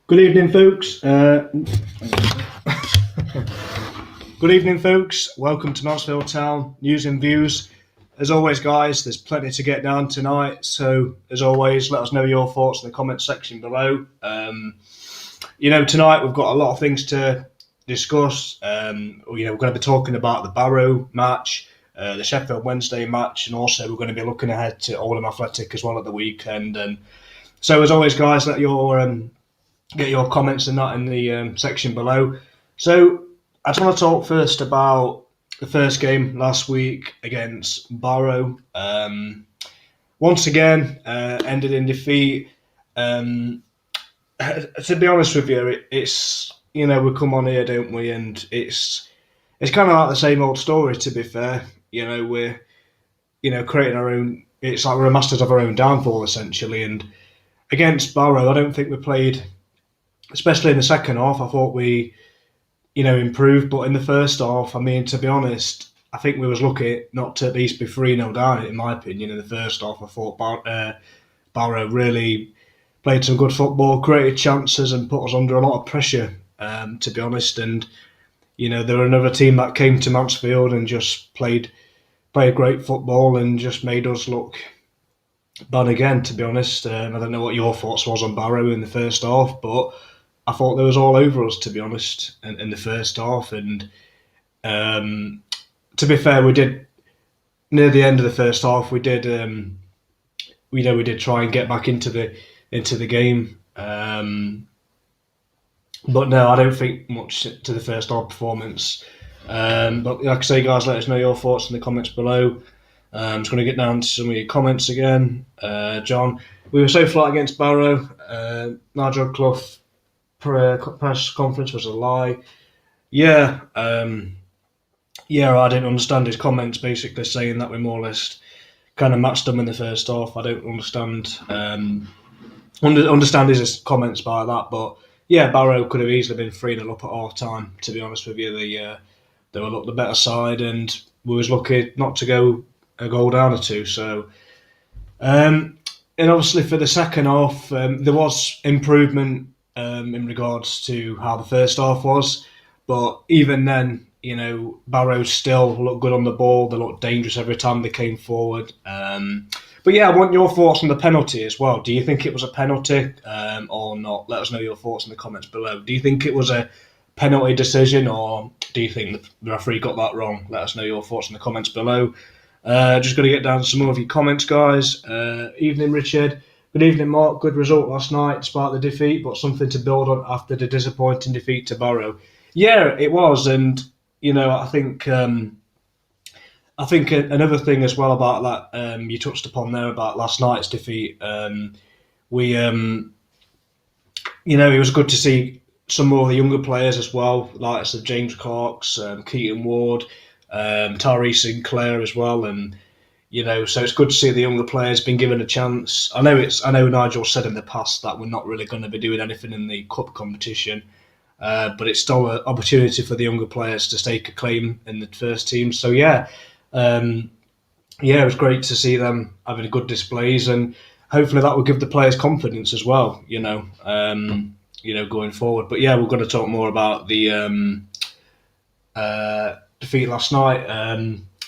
Good evening, folks. Good evening, folks. Welcome to Mansfield Town News and Views. As always, guys, there's plenty to get down tonight. So, as always, let us know your thoughts in the comment section below. Tonight we've got a lot of things to discuss. We're going to be talking about the Barrow match, the Sheffield Wednesday match, and also we're going to be looking ahead to Oldham Athletic as well at the weekend. And so, as always, guys, get your comments and that in the section below. So I just want to talk first about the first game last week against Barrow. Once again, ended in defeat. To be honest with you, it's we come on here, don't we? And it's kind of like the same old story. To be fair, we're creating our own. It's like we're masters of our own downfall essentially. And against Barrow, I don't think we played. Especially in the second half, I thought we, improved. But in the first half, I mean, to be honest, I think we was lucky not to at least be 3-0 down, in my opinion. In the first half, I thought Barrow really played some good football, created chances and put us under a lot of pressure, to be honest. And, they were another team that came to Mansfield and just played great football and just made us look bad again, to be honest. I don't know what your thoughts was on Barrow in the first half, but I thought they was all over us, to be honest, in the first half. And to be fair, we did near the end of the first half. We did, we did try and get back into the game. But no, I don't think much to the first half performance. But like I say, guys, let us know your thoughts in the comments below. I'm just going to get down to some of your comments again. John, we were so flat against Barrow. Nigel Clough press conference was a lie. Yeah, I didn't understand his comments, basically saying that we more or less kind of matched them in the first half. I don't understand understand his comments by that, but yeah, Barrow could have easily been 3-0 up at half time, to be honest with you. They were the better side, and we was lucky not to go a goal down or two. So, and obviously for the second half, there was improvement in regards to how the first half was, but even then, Barrow still looked good on the ball. They looked dangerous every time they came forward. But yeah, I want your thoughts on the penalty as well. Do you think it was a penalty or not? Let us know your thoughts in the comments below. Do you think it was a penalty decision, or do you think the referee got that wrong? Let us know your thoughts in the comments below. Just going to get down to some more of your comments, guys. Evening, Richard. Good evening, Mark. Good result last night despite the defeat, but something to build on after the disappointing defeat to Barrow. Yeah, it was, and I think another thing as well about that you touched upon there about last night's defeat. It was good to see some more of the younger players as well, like James Clarks, Keaton Ward, Tyree Sinclair as well, and so it's good to see the younger players being given a chance. I know Nigel said in the past that we're not really going to be doing anything in the cup competition, but it's still an opportunity for the younger players to stake a claim in the first team. So it was great to see them having good displays, and hopefully that will give the players confidence as well. Going forward. But yeah, we're going to talk more about the defeat last night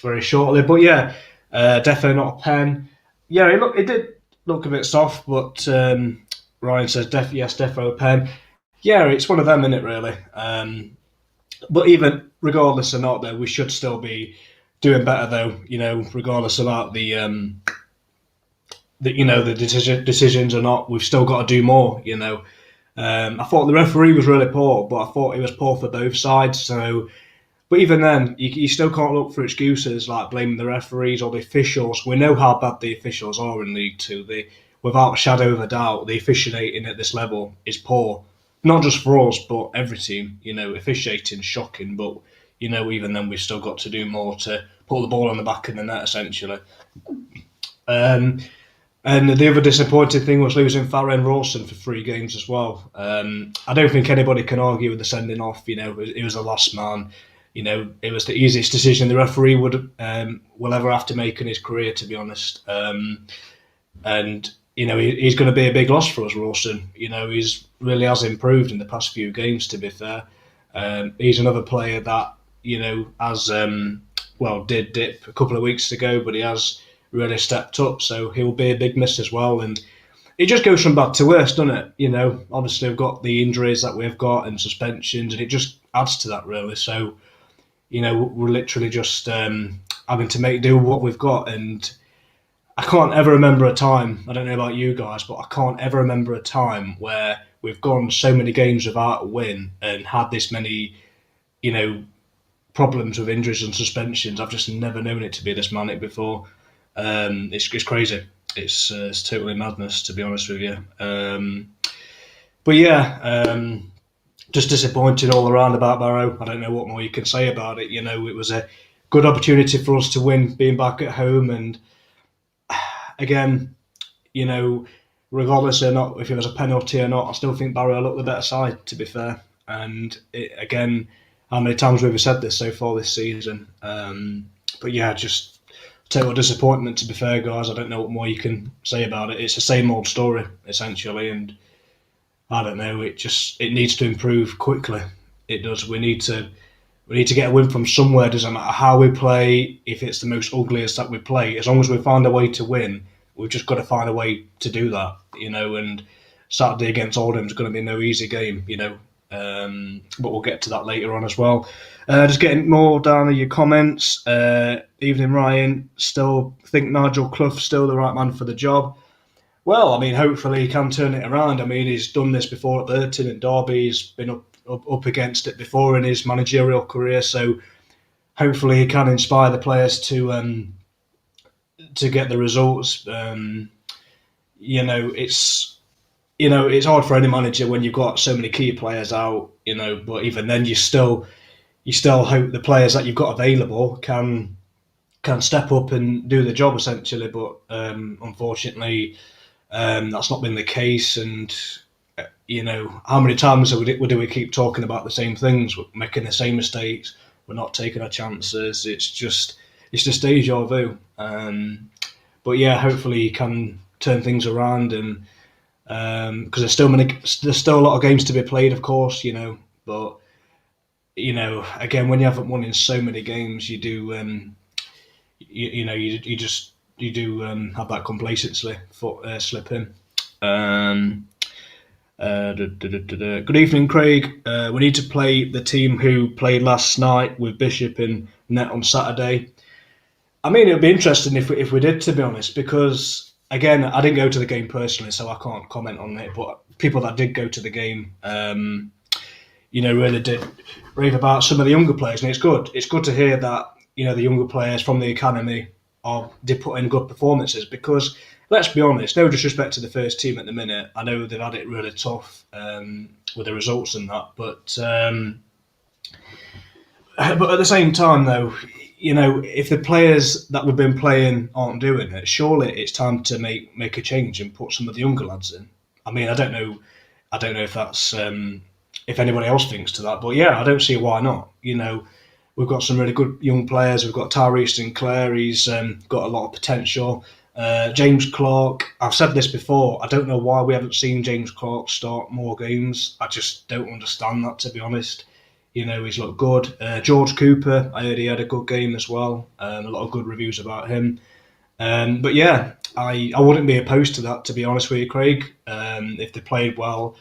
very shortly. But yeah, definitely not a pen. Yeah, it did look a bit soft, but Ryan says yes, definitely a pen. Yeah, it's one of them, isn't it, really? But even regardless or not, though, we should still be doing better, though. Regardless about the decisions or not, we've still got to do more. I thought the referee was really poor, but I thought he was poor for both sides. So, but even then, you still can't look for excuses like blaming the referees or the officials. We know how bad the officials are in League Two. Without a shadow of a doubt, the officiating at this level is poor. Not just for us, but every team. Officiating shocking, but even then, we've still got to do more to put the ball on the back of the net, essentially. And the other disappointing thing was losing Farren Rawson for 3 games as well. I don't think anybody can argue with the sending off. He was the last man. It was the easiest decision the referee will ever have to make in his career, to be honest. And he's going to be a big loss for us, Rawson. He's really has improved in the past few games, to be fair. He's another player that, has, did dip a couple of weeks ago, but he has really stepped up, so he'll be a big miss as well. And it just goes from bad to worse, doesn't it? Obviously we've got the injuries that we've got and suspensions, and it just adds to that, really. So, we're literally just having to make do with what we've got. And I can't ever remember a time, I don't know about you guys, but I can't ever remember a time where we've gone so many games without a win and had this many, problems with injuries and suspensions. I've just never known it to be this manic before. It's crazy. It's totally madness, to be honest with you. But yeah, just disappointed all around about Barrow. I don't know what more you can say about it. It was a good opportunity for us to win, being back at home, and again, regardless or not, if it was a penalty or not, I still think Barrow looked the better side, to be fair. And again, how many times we've said this so far this season? But yeah, just total disappointment, to be fair, guys. I don't know what more you can say about it. It's the same old story, essentially, and I don't know. It needs to improve quickly. It does. We need to get a win from somewhere. It doesn't matter how we play. If it's the most ugliest that we play, as long as we find a way to win, we've just got to find a way to do that. And Saturday against Oldham is going to be no easy game. But we'll get to that later on as well. Just getting more down to your comments. Evening, Ryan. Still think Nigel Clough's still the right man for the job. Well, I mean, hopefully he can turn it around. I mean, he's done this before at Burton and Derby. He's been up against it before in his managerial career. So hopefully he can inspire the players to get the results. It's hard for any manager when you've got so many key players out. But even then, you still hope the players that you've got available can step up and do the job, essentially. But unfortunately, that's not been the case. And how many times do we keep talking about the same things? We're making the same mistakes. We're not taking our chances. It's just deja vu. But yeah, hopefully he can turn things around, and because there's still a lot of games to be played, of course. But again, when you haven't won in so many games, you do you do have that complacency slip in. Good evening, Craig. We need to play the team who played last night with Bishop in net on Saturday. I mean, it would be interesting if we did, to be honest, because again, I didn't go to the game personally, so I can't comment on it. But people that did go to the game, really did rave about some of the younger players, and it's good. It's good to hear that the younger players from the academy did put in good performances, because let's be honest, no disrespect to the first team at the minute, I know they've had it really tough with the results and that, but at the same time though, if the players that we've been playing aren't doing it, surely it's time to make a change and put some of the younger lads in. I mean, I don't know if that's if anybody else thinks to that, but yeah, I don't see why not. We've got some really good young players. We've got Tyrese Sinclair. He's got a lot of potential. James Clark, I've said this before, I don't know why we haven't seen James Clark start more games. I just don't understand that, to be honest. He's looked good. George Cooper, I heard he had a good game as well. A lot of good reviews about him. But yeah, I wouldn't be opposed to that, to be honest with you, Craig. If they played well,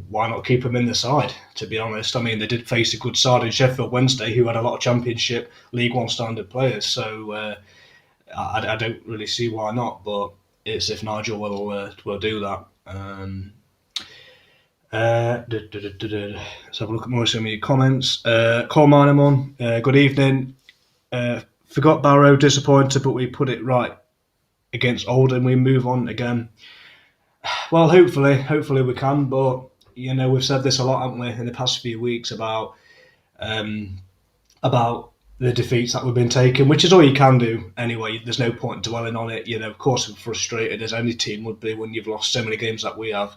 why not keep them in the side, to be honest? I mean, they did face a good side in Sheffield Wednesday, who had a lot of Championship, League One standard players. So I don't really see why not, but it's if Nigel will do that. Let's have a look at more some of your comments. Cole Minemon, good evening. Forgot Barrow, disappointed, but we put it right against Oldham. We move on again. Well, hopefully we can, but we've said this a lot, haven't we, in the past few weeks about the defeats that we've been taking, which is all you can do anyway. There's no point dwelling on it. Of course, I'm frustrated, as any team would be when you've lost so many games that we have.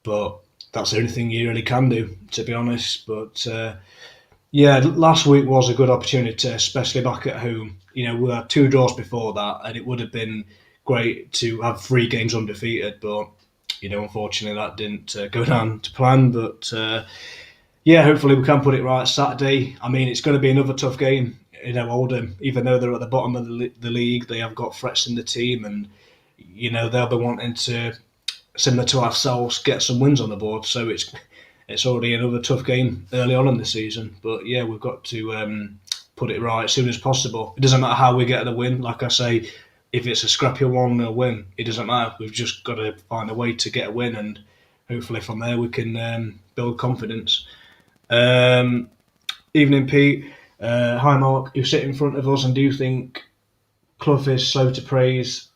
But that's the only thing you really can do, to be honest. But yeah, last week was a good opportunity, especially back at home. We had 2 draws before that, and it would have been great to have 3 games undefeated, but unfortunately that didn't go down to plan. But yeah, hopefully we can put it right Saturday. I mean, it's going to be another tough game. Oldham, even though they're at the bottom of the league, they have got threats in the team, and they'll be wanting to, similar to ourselves, get some wins on the board. So it's already another tough game early on in the season. But yeah, we've got to put it right as soon as possible. It doesn't matter how we get the win. Like I say, if it's a scrappier 1-0 win, it doesn't matter. We've just got to find a way to get a win, and hopefully from there we can build confidence. Evening, Pete. Hi, Mark. You sit in front of us, and do you think Clough is slow to praise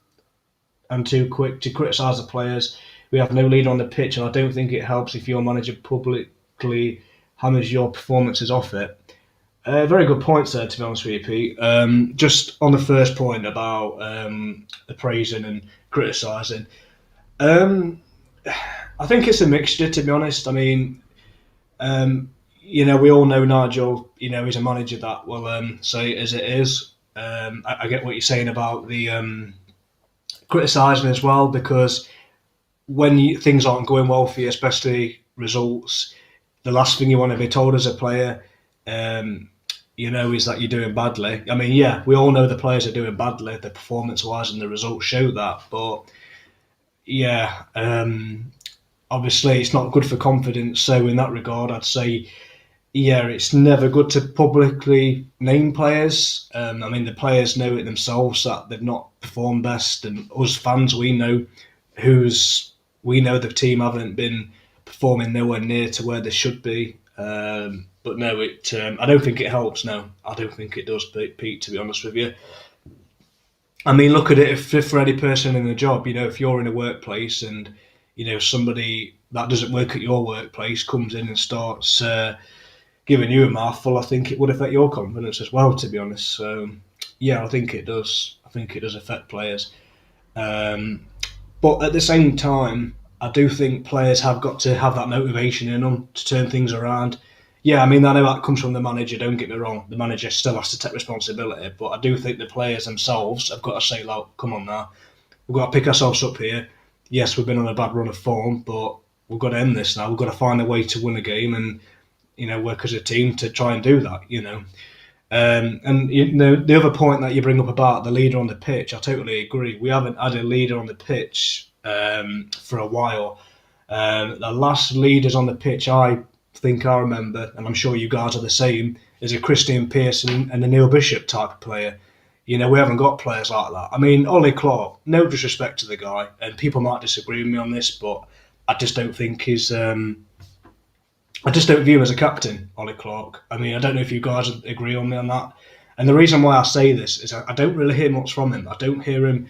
and too quick to criticise the players? We have no leader on the pitch, and I don't think it helps if your manager publicly hammers your performances off it. Very good points there, to be honest with you, Pete. Just on the first point about the praising and criticising, I think it's a mixture, to be honest. I mean, we all know Nigel, he's a manager that will say it as it is. I get what you're saying about the criticising as well, because when things aren't going well for you, especially results, the last thing you want to be told as a player, is that you're doing badly. I mean, yeah, we all know the players are doing badly, the performance-wise, and the results show that. But yeah, obviously it's not good for confidence. So in that regard, I'd say, yeah, it's never good to publicly name players. I mean, the players know it themselves that they've not performed best, and us fans, we know the team haven't been performing nowhere near to where they should be. But no, I don't think it helps. No, I don't think it does, Pete, to be honest with you. I mean, look at it, if for any person in a job, if you're in a workplace and, somebody that doesn't work at your workplace comes in and starts giving you a mouthful, I think it would affect your confidence as well, to be honest. So, yeah, I think it does. I think it does affect players. But at the same time, I do think players have got to have that motivation in them to turn things around. Yeah, I mean, I know that comes from the manager, don't get me wrong. The manager still has to take responsibility, but I do think the players themselves have got to say, like, come on now, we've got to pick ourselves up here. Yes, we've been on a bad run of form, but we've got to end this now. We've got to find a way to win a game and, work as a team to try and do that, And the other point that you bring up about the leader on the pitch, I totally agree. We haven't had a leader on the pitch for a while. The last leaders on the pitch I think I remember, and I'm sure you guys are the same, is a Christian Pearson and a Neil Bishop type of player. We haven't got players like that. I mean, Ollie Clark, no disrespect to the guy, and people might disagree with me on this, but I just don't think he's... I just don't view him as a captain, Ollie Clark. I mean, I don't know if you guys agree on me on that. And the reason why I say this is I don't really hear much from him. I don't hear him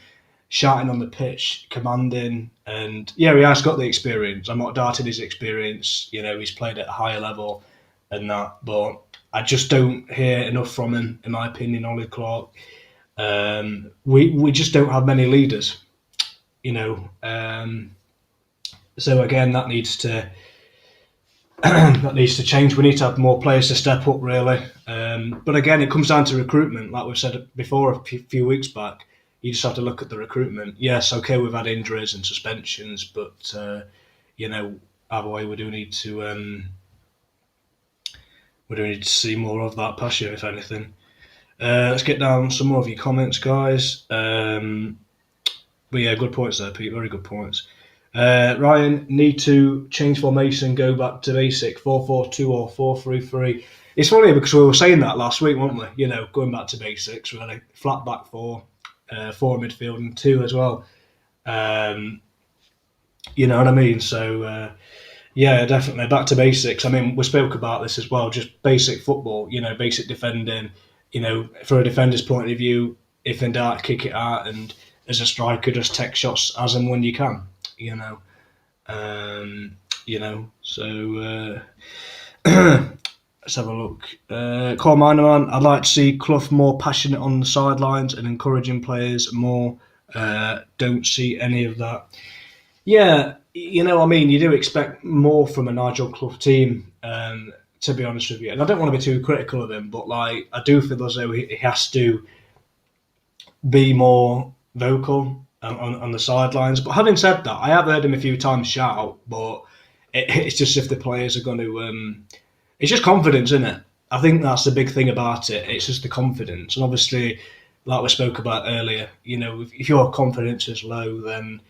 shouting on the pitch, commanding, and yeah, he has got the experience. I'm not doubting his experience. He's played at a higher level and that, but I just don't hear enough from him, in my opinion, Ollie Clark. We just don't have many leaders, so again, that needs to change. We need to have more players to step up, really. But again, it comes down to recruitment. Like we've said before a few weeks back, you just have to look at the recruitment. Yes, okay, we've had injuries and suspensions, but either way, we do need to see more of that passion, if anything. Let's get down some more of your comments, guys. But yeah, good points there, Pete. Very good points. Ryan, need to change formation, go back to basic 4-4-2 or 4-3-3. It's funny because we were saying that last week, weren't we? Going back to basics, we had a flat back four in midfield and 2 as well. You know what I mean? So yeah, definitely back to basics. I mean, we spoke about this as well, just basic football, basic defending, for a defender's point of view, if in doubt, kick it out, and as a striker, just take shots as and when you can. So let's have a look. Carl Minerman, I'd like to see Clough more passionate on the sidelines and encouraging players more. Don't see any of that. Yeah, you do expect more from a Nigel Clough team, to be honest with you. And I don't want to be too critical of him, but I do feel as though he has to be more vocal. on the sidelines. But having said that, I have heard him a few times shout, but it's just if the players are going to. It's just confidence, isn't it? I think that's the big thing about it. It's just the confidence, and obviously, like we spoke about earlier, if your confidence is low, then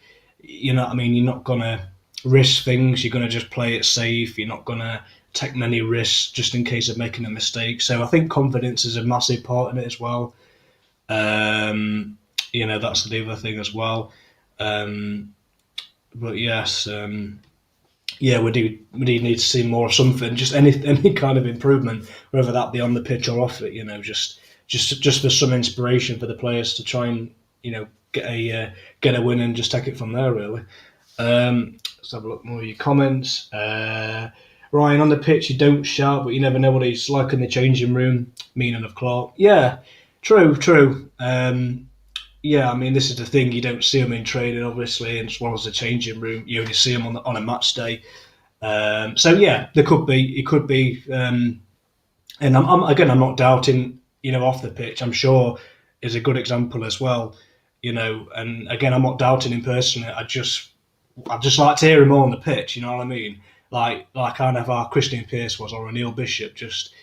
you know what I mean. You're not gonna risk things. You're gonna just play it safe. You're not gonna take many risks just in case of making a mistake. So I think confidence is a massive part in it as well. Um, that's the other thing as well. Um, but yes, yeah, we do need to see more of something, just any kind of improvement, whether that be on the pitch or off it. Just for some inspiration for the players to try and get a win and just take it from there. Really. Let's have a look more of your comments. Ryan, on the pitch, you don't shout, but you never know what he's like in the changing room. Meaning of Clark. Yeah, true, true. Yeah, I mean, this is the thing. You don't see him in training, obviously, and as well as the changing room, you only see him on a match day. So yeah, there could be. It could be. And I'm not doubting. Off the pitch, I'm sure is a good example as well. And again, I'm not doubting him personally. I just like to hear him more on the pitch. You know what I mean? Like kind of how Christian Pearce was or a Neil Bishop. Just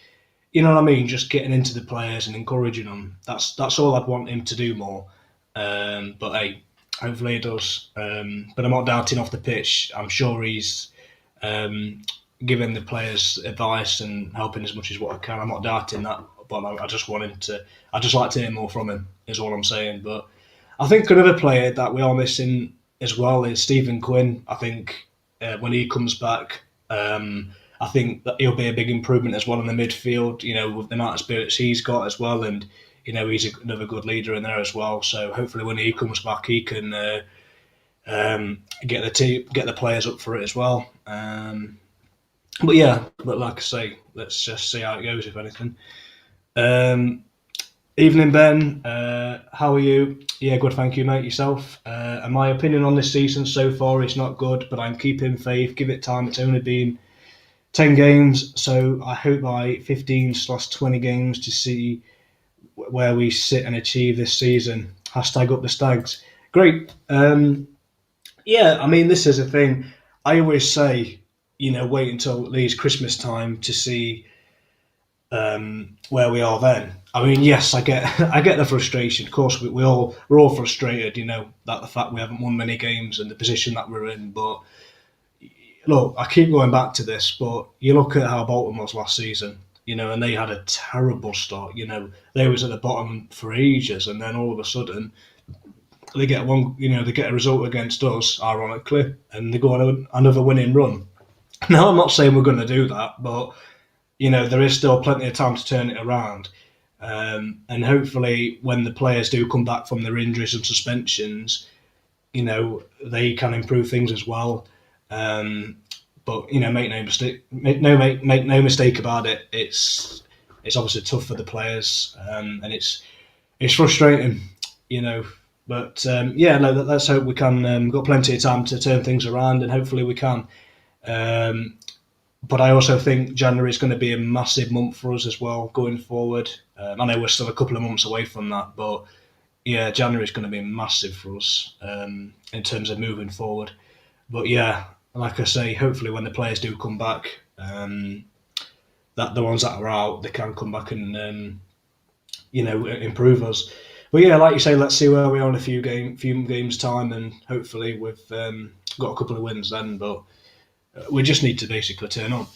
you know what I mean? Just getting into the players and encouraging them. That's all I'd want him to do more. But hey, hopefully he does. But I'm not doubting off the pitch. I'm sure he's giving the players advice and helping as much as what I can. I'm not doubting that, but I just want him to. I just like to hear more from him. Is all I'm saying. But I think another player that we are missing as well is Stephen Quinn. I think when he comes back, I think that he'll be a big improvement as well in the midfield. With the amount of spirits he's got as well, and he's another good leader in there as well. So hopefully, when he comes back, he can get the players up for it as well. But like I say, let's just see how it goes. If anything. Evening, Ben. How are you? Yeah, good, thank you, mate. Yourself? And my opinion on this season so far is not good, but I'm keeping faith. Give it time. It's only been 10 games, so I hope by 15/20 games to see where we sit and achieve this season. Hashtag up the Stags. Great. Yeah, I mean, this is a thing. I always say, wait until at least Christmas time to see where we are then. I mean, yes, I get I get the frustration. Of course, we're all frustrated. That the fact we haven't won many games and the position that we're in. But look, I keep going back to this, but you look at how Bolton was last season. And they had a terrible start. They was at the bottom for ages, and then all of a sudden they get they get a result against us, ironically, and they go on another winning run. Now, I'm not saying we're going to do that, but there is still plenty of time to turn it around. And hopefully, when the players do come back from their injuries and suspensions, they can improve things as well. But make no mistake, make no mistake about it. It's obviously tough for the players, and it's frustrating, But no, let's hope we can. We've got plenty of time to turn things around, and hopefully we can. But I also think January is going to be a massive month for us as well going forward. I know we're still a couple of months away from that, but yeah, January is going to be massive for us in terms of moving forward. But yeah, like I say, hopefully when the players do come back, that the ones that are out, they can come back and improve us. But yeah, like you say, let's see where we are in a few games time, and hopefully we've got a couple of wins then. But we just need to basically turn on,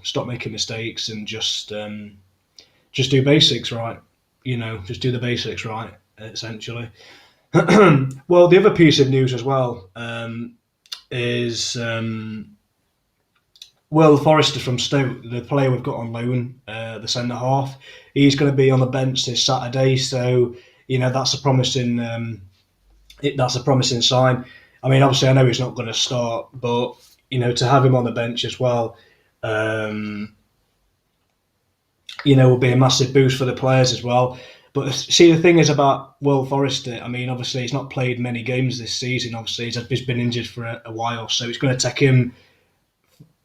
stop making mistakes and just do basics right. Just do the basics right, essentially. Well, the other piece of news as well is Will Forrester from Stoke, the player we've got on loan, the centre half. He's going to be on the bench this Saturday, so that's a promising sign. I mean, obviously, I know he's not going to start, but to have him on the bench as well, will be a massive boost for the players as well. But see, the thing is about Will Forrester. I mean, obviously, he's not played many games this season. Obviously, he's been injured for a while, so it's going to take him.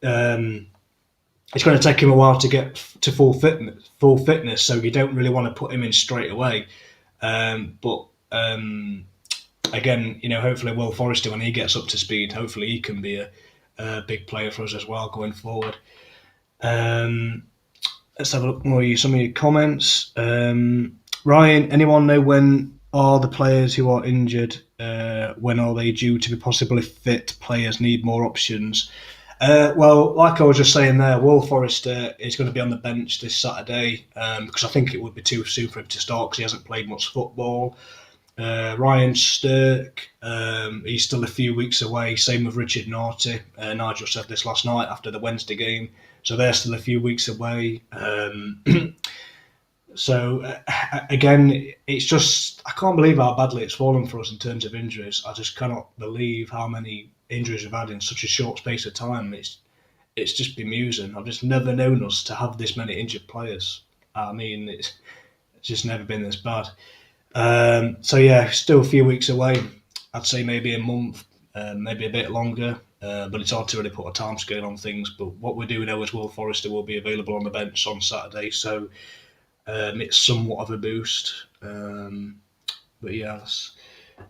It's going to take him a while to get to full fitness. So you don't really want to put him in straight away. But again, hopefully Will Forrester, when he gets up to speed, hopefully he can be a big player for us as well going forward. Let's have a look more at some of your comments. Ryan, anyone know when are the players who are injured? When are they due to be possibly fit? Players need more options. Well, like I was just saying there, Will Forrester is going to be on the bench this Saturday because I think it would be too soon for him to start because he hasn't played much football. Ryan Stirk, he's still a few weeks away. Same with Richard Narty. Nigel said this last night after the Wednesday game. So they're still a few weeks away. So again, it's just I can't believe how badly it's fallen for us in terms of injuries. I just cannot believe how many injuries we've had in such a short space of time. It's just bemusing. I've just never known us to have this many injured players. I mean, it's just never been this bad. So yeah, still a few weeks away. I'd say maybe a month, maybe a bit longer. But it's hard to really put a time scale on things. But what we do know is Will Forrester will be available on the bench on Saturday, so it's somewhat of a boost. But yes,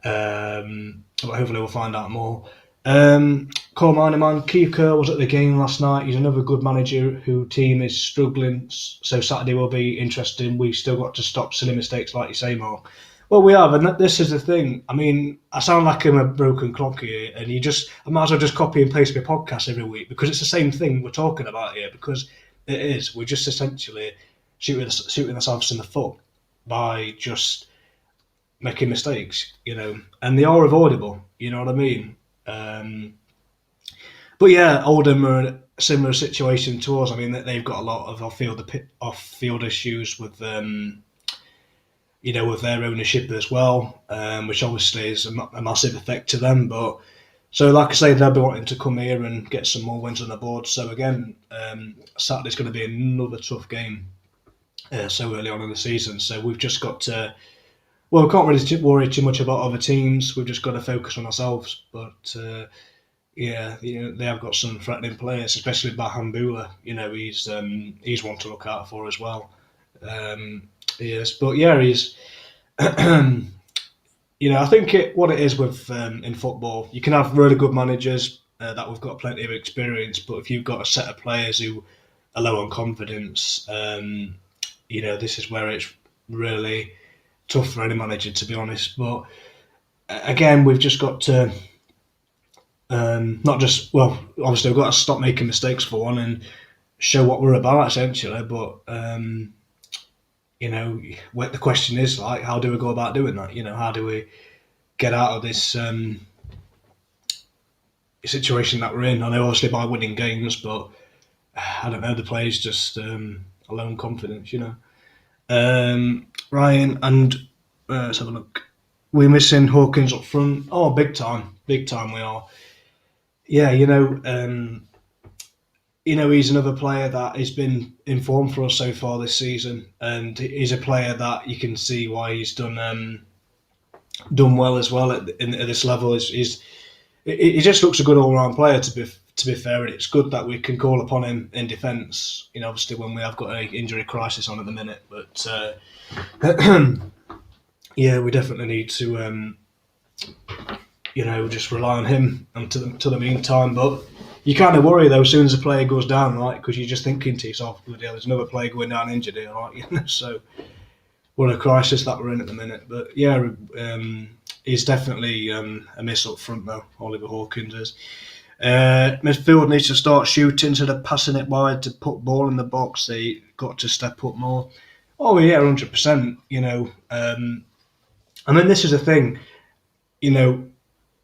but hopefully we'll find out more. Cole Mineman, Keith Kerr was at the game last night. He's another good manager whose team is struggling, so Saturday will be interesting. We've still got to stop silly mistakes like you say, Mark. Well, we have, and this is the thing. I mean, I sound like I'm a broken clock here, and I might as well just copy and paste my podcast every week because it's the same thing we're talking about here. Because it is, we're just essentially shooting ourselves in the foot by just making mistakes, and they are avoidable. You know what I mean? But yeah, Oldham are in a similar situation to us. I mean, they've got a lot of off-field issues with with their ownership as well, which obviously is a massive effect to them. But so, like I say, they'll be wanting to come here and get some more wins on the board. So again, Saturday's going to be another tough game so early on in the season. So we've just got to. Well, we can't really worry too much about other teams. We've just got to focus on ourselves. But yeah, they have got some threatening players, especially Bahambula. He's one to look out for as well. Yes, but yeah, he's. I think what it is with in football, you can have really good managers that we've got plenty of experience, but if you've got a set of players who are low on confidence, this is where it's really tough for any manager, to be honest. But again, we've just got to obviously we've got to stop making mistakes for one and show what we're about essentially. But the question is like, how do we go about doing that? How do we get out of this situation that we're in? I know obviously by winning games, but I don't know. The players just a low confidence, Ryan, and let's have a look. We're missing Hawkins up front. Oh, big time we are. Yeah, he's another player that has been in form for us so far this season, and he's a player that you can see why he's done well as well at this level. He just looks a good all-round player to be fair, and it's good that we can call upon him in defence. Obviously when we have got an injury crisis on at the minute, but yeah, we definitely need to just rely on him until the meantime. But you kind of worry though as soon as a player goes down, right? Because you're just thinking to yourself, there's another player going down injured here, right? So what a crisis that we're in at the minute. But yeah, he's definitely a miss up front though. Oliver Hawkins is. Midfield needs to start shooting instead of passing it wide to put ball in the box. They got to step up more. Oh yeah, 100%. I mean, this is the thing.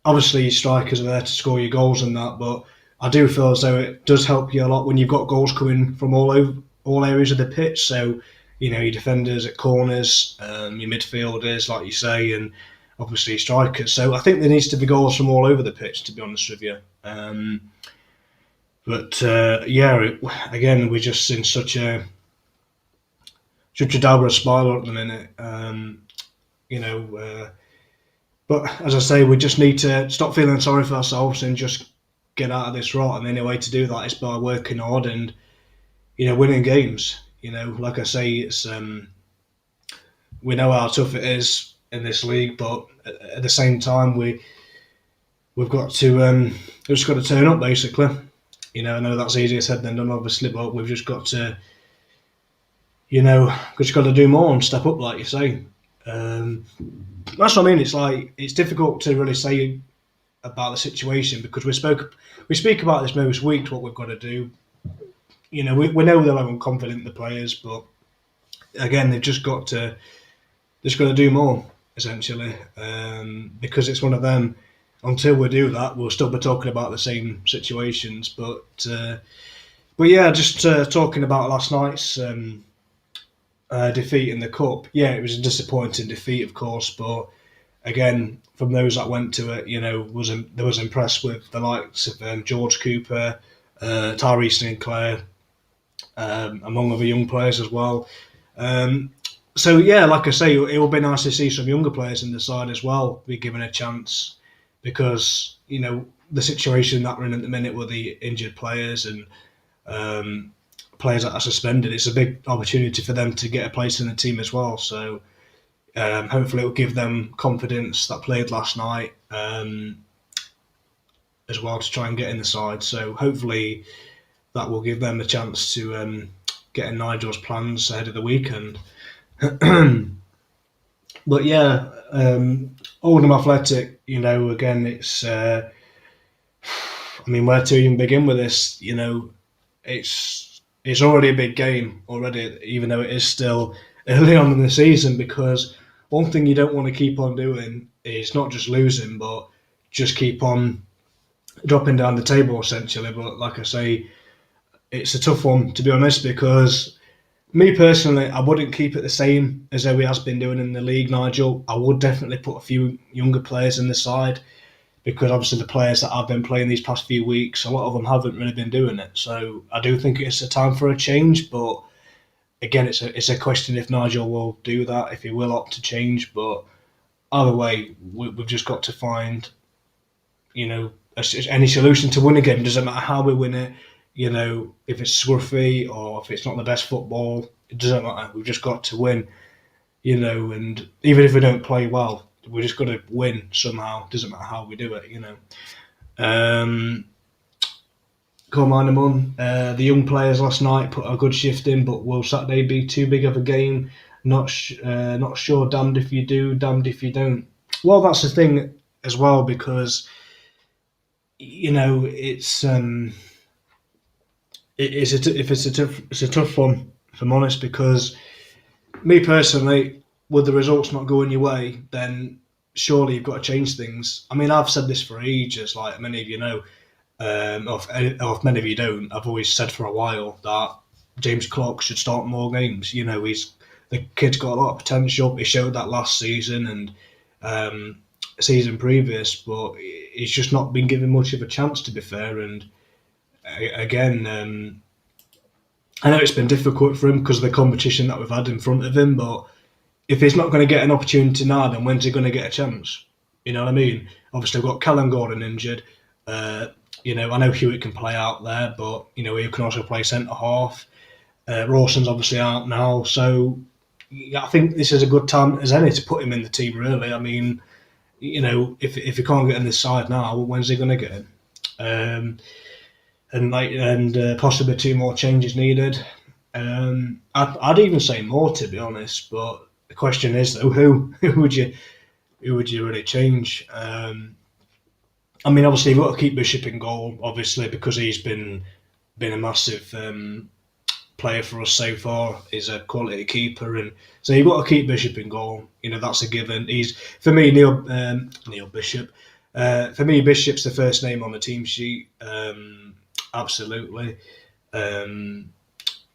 Obviously your strikers are there to score your goals and that, but I do feel as though it does help you a lot when you've got goals coming from all areas of the pitch. So, your defenders at corners, your midfielders, like you say, and obviously strikers. So I think there needs to be goals from all over the pitch, to be honest with you. Again, we're just in such a downward spiral at the minute. But as I say, we just need to stop feeling sorry for ourselves and just get out of this rut. And the only way to do that is by working hard and winning games. Like I say, it's we know how tough it is. in this league. But at the same time, we've got to just got to turn up basically. I know that's easier said than done, obviously, but we've just got to, just got to do more and step up, like you say. That's what I mean. It's like it's difficult to really say about the situation because we speak about this most weeks what we've got to do. We know they're confident the players, but again they've just got to do more essentially because it's one of them. Until we do that, we'll still be talking about the same situations. But yeah, just talking about last night's defeat in the cup. Yeah, it was a disappointing defeat, of course, but again, from those that went to it, was impressed with the likes of George Cooper, Tyrese Sinclair, among other young players as well. So yeah, like I say, it will be nice to see some younger players in the side as well be given a chance because the situation that we're in at the minute with the injured players and players that are suspended, it's a big opportunity for them to get a place in the team as well. So hopefully it will give them confidence that played last night as well to try and get in the side. So hopefully that will give them a chance to get in Nigel's plans ahead of the weekend. But yeah, Oldham Athletic, again, it's. Where to even begin with this? It's already a big game already, even though it is still early on in the season. Because one thing you don't want to keep on doing is not just losing, but just keep on dropping down the table essentially. But like I say, it's a tough one to be honest because. Me personally, I wouldn't keep it the same as how he has been doing in the league, Nigel. I would definitely put a few younger players in the side because obviously the players that have been playing these past few weeks, a lot of them haven't really been doing it. So I do think it's a time for a change, but again, it's a question if Nigel will do that, if he will opt to change. But either way, we've just got to find, any solution to win a game. Doesn't matter how we win it. If it's scruffy or if it's not the best football, it doesn't matter. We've just got to win, and even if we don't play well, we just got to win somehow. It doesn't matter how we do it, Cormanemun, the young players last night put a good shift in, but will Saturday be too big of a game? Not sure. Damned if you do, damned if you don't. Well, that's the thing as well because, it's. It's a tough one, if I'm honest, because me personally, with the results not going your way, then surely you've got to change things. I mean, I've said this for ages, like many of you know, or if many of you don't, I've always said for a while that James Clark should start more games. The kid's got a lot of potential. He showed that last season and season previous, but he's just not been given much of a chance, to be fair. And again, I know it's been difficult for him because of the competition that we've had in front of him, but if he's not going to get an opportunity now, then when's he going to get a chance? You know what I mean? Obviously, we've got Callum Gordon injured. I know Hewitt can play out there, but, he can also play centre-half. Rawson's obviously out now, so I think this is a good time as any to put him in the team, really. I mean, if he can't get in this side now, when's he going to get in? And possibly two more changes needed. I'd even say more, to be honest. But the question is, though, who would you really change? Obviously you've got to keep Bishop in goal, obviously, because he's been a massive player for us so far. He's a quality keeper, and so you've got to keep Bishop in goal. That's a given. He's for me Neil Bishop. For me, Bishop's the first name on the team sheet. Absolutely.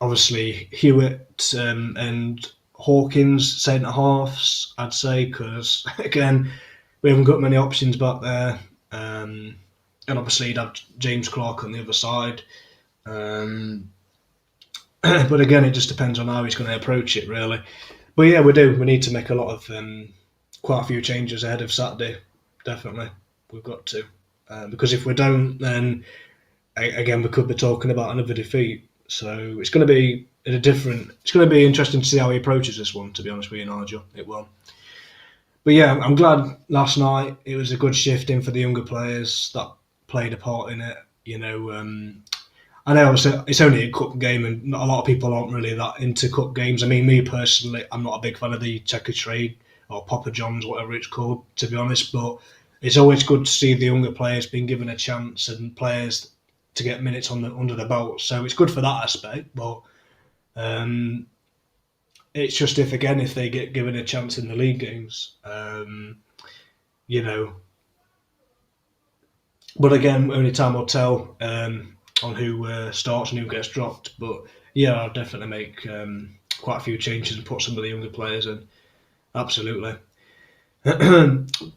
Obviously, Hewitt and Hawkins centre halves, I'd say, because again, we haven't got many options back there. And obviously, you'd have James Clark on the other side. But again, it just depends on how he's going to approach it, really. But yeah, we do. We need to make a lot of quite a few changes ahead of Saturday. Definitely, we've got to, because if we don't, then again we could be talking about another defeat. So it's going to be It's going to be interesting to see how he approaches this one. To be honest with you, Nigel, it will. But yeah, I'm glad last night it was a good shift in for the younger players that played a part in it. I know it's only a cup game, and not a lot of people aren't really that into cup games. I mean, me personally, I'm not a big fan of the Checker Trade or Papa John's, whatever it's called, to be honest. But it's always good to see the younger players being given a chance and players to get minutes under the belt. So it's good for that aspect. But um, it's just if they get given a chance in the league games, you know. But again, only time will tell on who starts and who gets dropped. But yeah, I'll definitely make quite a few changes and put some of the younger players in. Absolutely.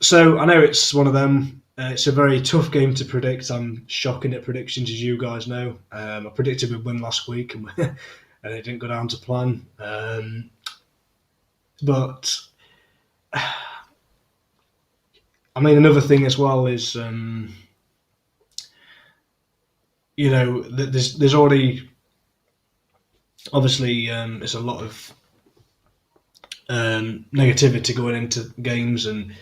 So I know it's one of them. It's a very tough game to predict. I'm shocking at predictions, as you guys know. I predicted we'd win last week, and, and it didn't go down to plan. But I mean, another thing as well is, there's already obviously there's a lot of negativity going into games, and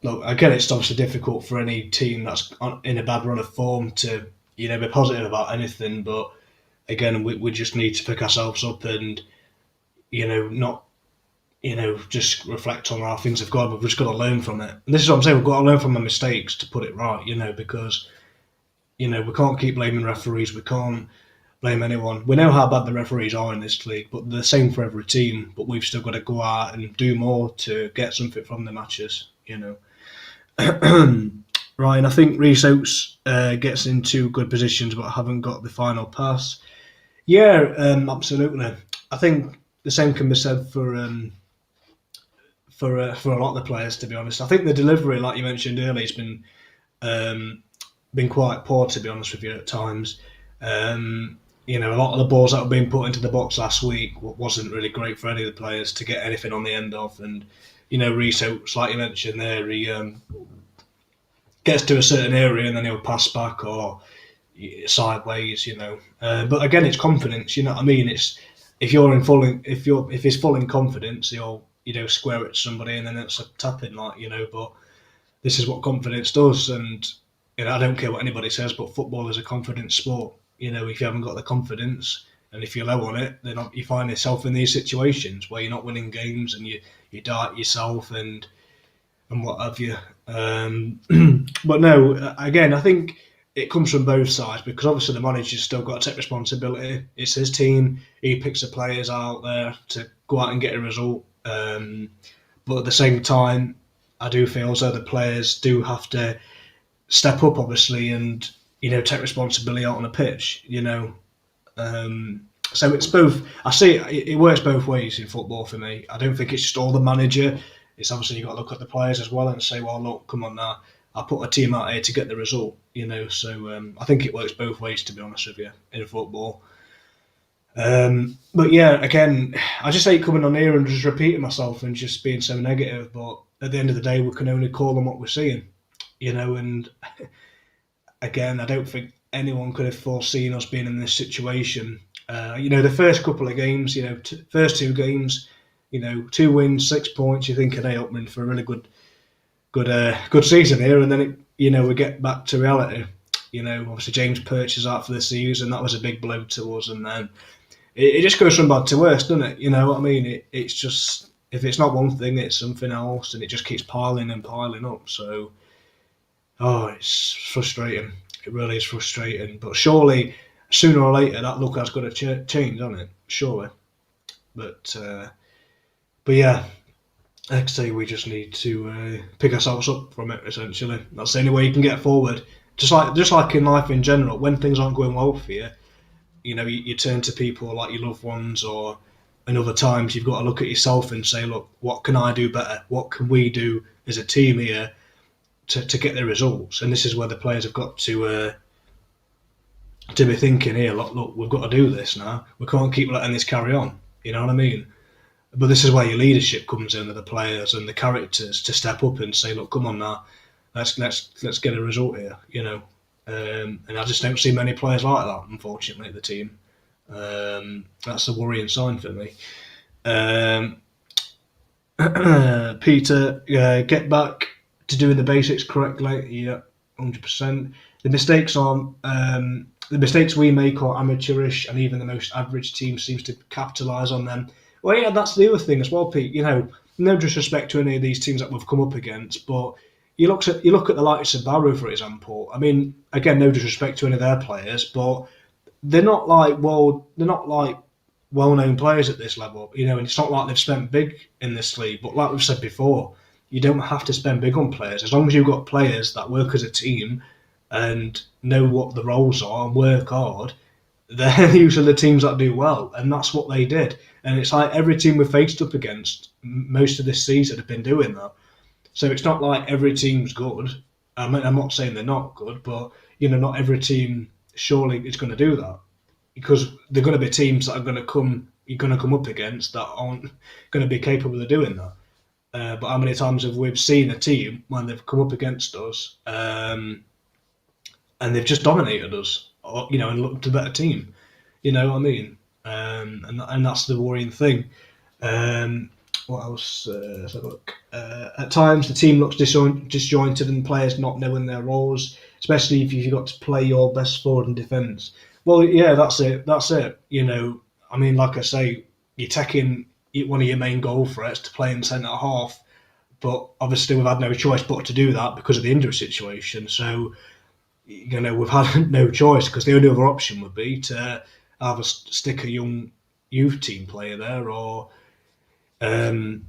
look, again, it's obviously difficult for any team that's in a bad run of form to be positive about anything. But again, we just need to pick ourselves up and not just reflect on how things have gone. We've just got to learn from it. And this is what I'm saying. We've got to learn from our mistakes to put it right. Because we can't keep blaming referees. We can't blame anyone. We know how bad the referees are in this league, but they're the same for every team. But we've still got to go out and do more to get something from the matches. Right, and I think Reece Oates gets into good positions, but haven't got the final pass. Yeah, absolutely. I think the same can be said for a lot of the players. To be honest, I think the delivery, like you mentioned earlier, has been quite poor. To be honest with you, at times. A lot of the balls that were being put into the box last week wasn't really great for any of the players to get anything on the end of. And Reece Oates, like you mentioned there, he gets to a certain area and then he'll pass back or sideways. But again, it's confidence. You know what I mean? It's if he's full in confidence, he'll square it to somebody and then it's a tapping, But this is what confidence does, and I don't care what anybody says, but football is a confidence sport. If you haven't got the confidence and if you're low on it, then you find yourself in these situations where you're not winning games and you doubt yourself and what have you. But no, again, I think it comes from both sides because obviously the manager's still got to take responsibility. It's his team. He picks the players out there to go out and get a result. But at the same time, I do feel as though the players do have to step up, obviously, and take responsibility out on the pitch. So it's both. I see it works both ways in football for me. I don't think it's just all the manager. It's obviously you've got to look at the players as well and say, well, look, come on now. I put a team out here to get the result. So I think it works both ways, to be honest with you, in football. But yeah, again, I just hate coming on here and just repeating myself and just being so negative. But at the end of the day, we can only call on what we're seeing. And again, I don't think anyone could have foreseen us being in this situation. The first couple of games, first two games, 2 wins, 6 points. You're thinking, hey, opening for a really good season here, and then we get back to reality. Obviously James Perch is out for the season. That was a big blow to us, and then it just goes from bad to worse, doesn't it? You know what I mean? It's just if it's not one thing, it's something else, and it just keeps piling and piling up. So, it's frustrating. It really is frustrating. But surely, sooner or later, that look has got to change, hasn't it? Surely. But yeah, like I say, we just need to pick ourselves up from it. Essentially, that's the only way you can get forward. Just like in life in general, when things aren't going well for you, you turn to people like your loved ones, or and other times you've got to look at yourself and say, look, what can I do better? What can we do as a team here to get the results? And this is where the players have got to be thinking here, look, we've got to do this now. We can't keep letting this carry on. You know what I mean? But this is where your leadership comes in, with the players and the characters to step up and say, look, come on now, let's get a result here. And I just don't see many players like that, unfortunately, at the team. That's a worrying sign for me. Peter, get back to doing the basics correctly. Yeah, 100%. The mistakes we make are amateurish, and even the most average team seems to capitalise on them. Well, yeah, that's the other thing as well, Pete. No disrespect to any of these teams that we've come up against, but you look at the likes of Barrow, for example. I mean, again, no disrespect to any of their players, but they're not like well-known players at this level, and it's not like they've spent big in this league. But like we've said before, you don't have to spend big on players as long as you've got players that work as a team and know what the roles are and work hard. They're usually the teams that do well, and that's what they did. And it's like every team we've faced up against most of this season have been doing that. So it's not like every team's good. I mean, I'm not saying they're not good, but not every team surely is going to do that, because they're going to be teams that are going to come you're going to come up against that aren't going to be capable of doing that. But how many times have we seen a team when they've come up against us, and they've just dominated us, or, and looked a better team? You know what I mean? And that's the worrying thing. What else? Let's have a look. At times, the team looks disjointed and players not knowing their roles, especially if you've got to play your best forward and defence. Well, yeah, that's it. That's it. I mean, like I say, you're taking one of your main goal threats to play in centre half, but obviously we've had no choice but to do that because of the injury situation. So, we've had no choice, because the only other option would be to either stick a young youth team player there, um,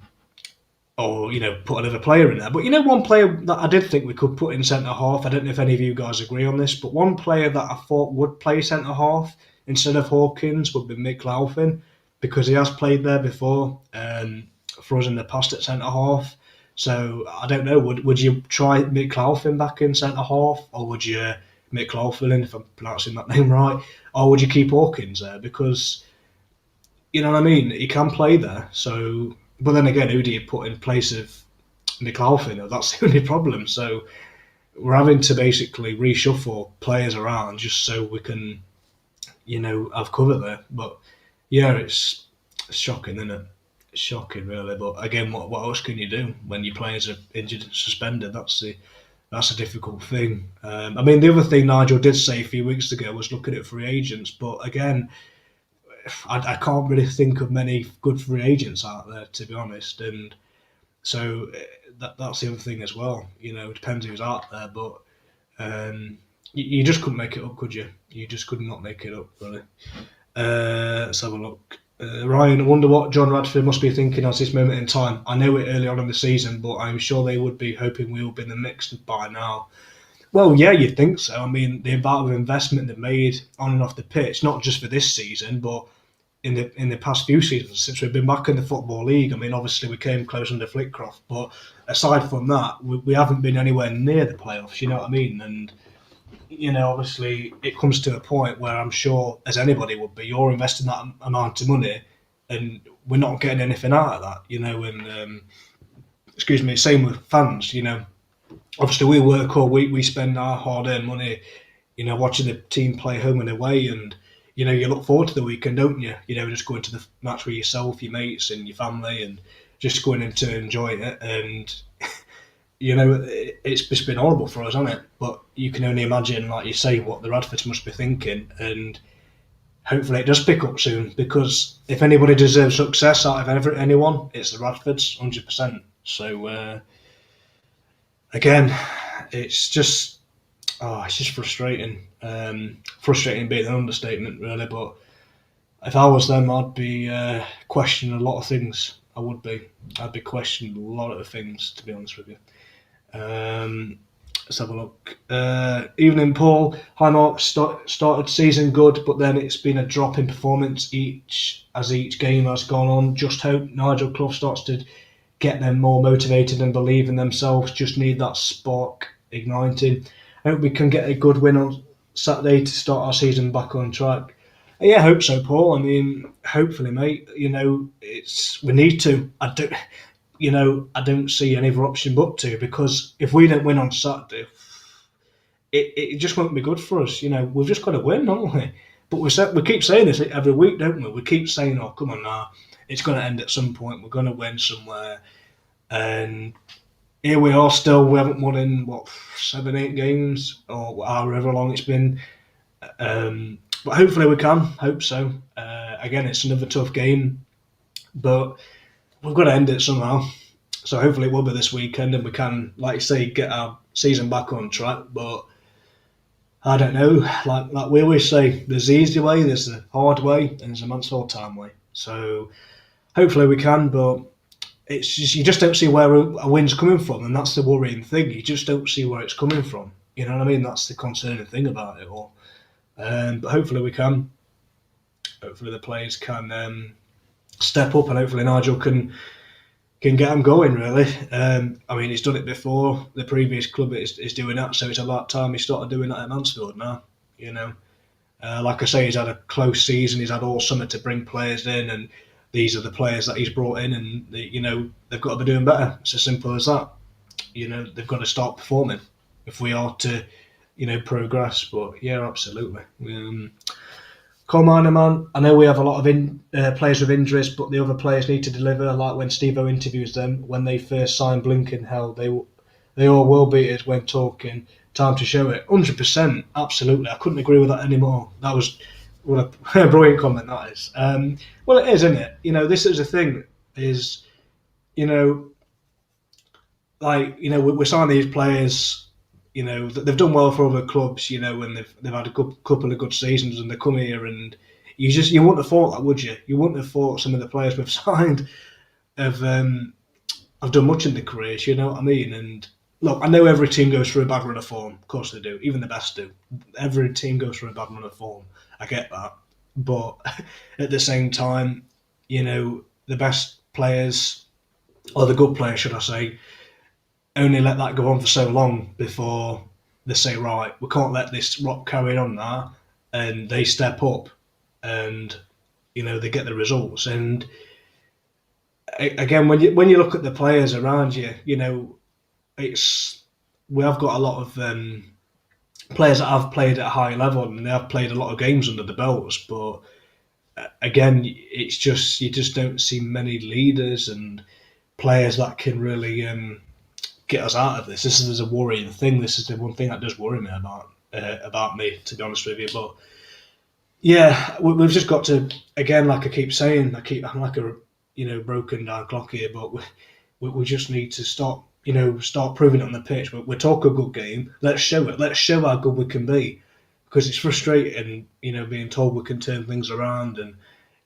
or put another player in there. But one player that I did think we could put in centre half. I don't know if any of you guys agree on this, but one player that I thought would play centre half instead of Hawkins would be Mick Laughlin, because he has played there before for us in the past at centre half. So I don't know. Would you try Mick Laughlin back in centre half, or would you Mick Laughlin, if I'm pronouncing that name right, or would you keep Hawkins there? Because you know what I mean. He can play there. So, but then again, who do you put in place of Mick Laughlin? That's the only problem. So we're having to basically reshuffle players around just so we can, have cover there. But yeah, it's shocking, isn't it? It's shocking, really. But again, what else can you do when your players are injured and suspended? That's a difficult thing. I mean, the other thing Nigel did say a few weeks ago was looking at free agents, but again, I can't really think of many good free agents out there, to be honest. And so that's the other thing as well. It depends who's out there, but you just couldn't make it up, could you? You just could not make it up, really. Let's have a look. Ryan, I wonder what John Radford must be thinking at this moment in time. I know it early on in the season, but I'm sure they would be hoping we'll be in the mix by now. Well, yeah, you'd think so. I mean, the amount of investment they've made on and off the pitch, not just for this season, but in the past few seasons since we've been back in the Football League. I mean, obviously we came close under Flitcroft, but aside from that, we haven't been anywhere near the playoffs. You know what I mean? And obviously it comes to a point where I'm sure, as anybody would be, you're investing that amount of money, and we're not getting anything out of that. And excuse me, same with fans. Obviously we work all week, we spend our hard-earned money, watching the team play home and away, and you look forward to the weekend, don't you? Just going to the match with yourself, your mates, and your family, and just going in to enjoy it. And it's just been horrible for us, hasn't it? But you can only imagine, like you say, what the Radfords must be thinking, and hopefully it does pick up soon. Because if anybody deserves success out of anyone, it's the Radfords, 100%. So again, it's just frustrating. Frustrating being an understatement, really. But if I was them, I'd be questioning a lot of things. I would be. I'd be questioning a lot of things, to be honest with you. Let's have a look. Evening, Paul. Hi, Mark. Started season good, but then it's been a drop in performance as each game has gone on. Just hope Nigel Clough starts to get them more motivated and believe in themselves. Just need that spark igniting. I hope we can get a good win on Saturday to start our season back on track. Yeah, I hope so, Paul. I mean, hopefully, mate. We need to. I don't see any other option but to, because if we don't win on Saturday, it just won't be good for us. We've just got to win, haven't we? But we keep saying this every week, don't we? We keep saying, "Oh, come on now, it's going to end at some point. We're going to win somewhere." And here we are still, we haven't won in, 7, 8 games, or however long it's been. But hopefully we can, hope so. Again, it's another tough game, but we've got to end it somehow. So hopefully it will be this weekend and we can, like you say, get our season back on track. But I don't know, like we always say, there's the easy way, there's the hard way, and there's a Mansfield Town way. So hopefully we can, but it's just you just don't see where a win's coming from, and that's the worrying thing. You just don't see where it's coming from. You know what I mean? That's the concerning thing about it all. But hopefully we can. Hopefully the players can step up, and hopefully Nigel can get them going. Really, I mean he's done it before. The previous club is doing that, so it's about time he started doing that at Mansfield now. You know, like I say, he's had a close season. He's had all summer to bring players in, and these are the players that he's brought in, and they've got to be doing better. It's as simple as that. You know, they've got to start performing if we are to, progress. But yeah, absolutely. Coal miner, man. I know we have a lot of players with injuries, but the other players need to deliver. Like when Steve-O interviews them, when they first signed Blinken, hell, they all will beat it when talking. Time to show it. 100%, absolutely. I couldn't agree with that anymore. That was what a brilliant comment that is. Well, it is, isn't it? This is the thing. Is we're signing these players. They've done well for other clubs. And they've had a couple of good seasons, and they come here, and you wouldn't have thought that, would you? You wouldn't have thought some of the players we've signed have done much in their careers. You know what I mean? And look, I know every team goes through a bad run of form. Of course they do. Even the best do. Every team goes through a bad run of form. I get that, but at the same time, the best players, or the good players, should I say, only let that go on for so long before they say, right, we can't let this rock carry on now, and they step up, and they get the results. And again, when you look at the players around you, we have got a lot of players that have played at a high level, and they have played a lot of games under the belts, but again, it's just you just don't see many leaders and players that can really get us out of this. This is a worrying thing. This is the one thing that does worry me about me, to be honest with you. But yeah, we've just got to, again, like I keep saying, I'm like a broken down clock here, but we just need to start proving it on the pitch. We talk a good game. Let's show it. Let's show how good we can be, because it's frustrating, being told we can turn things around and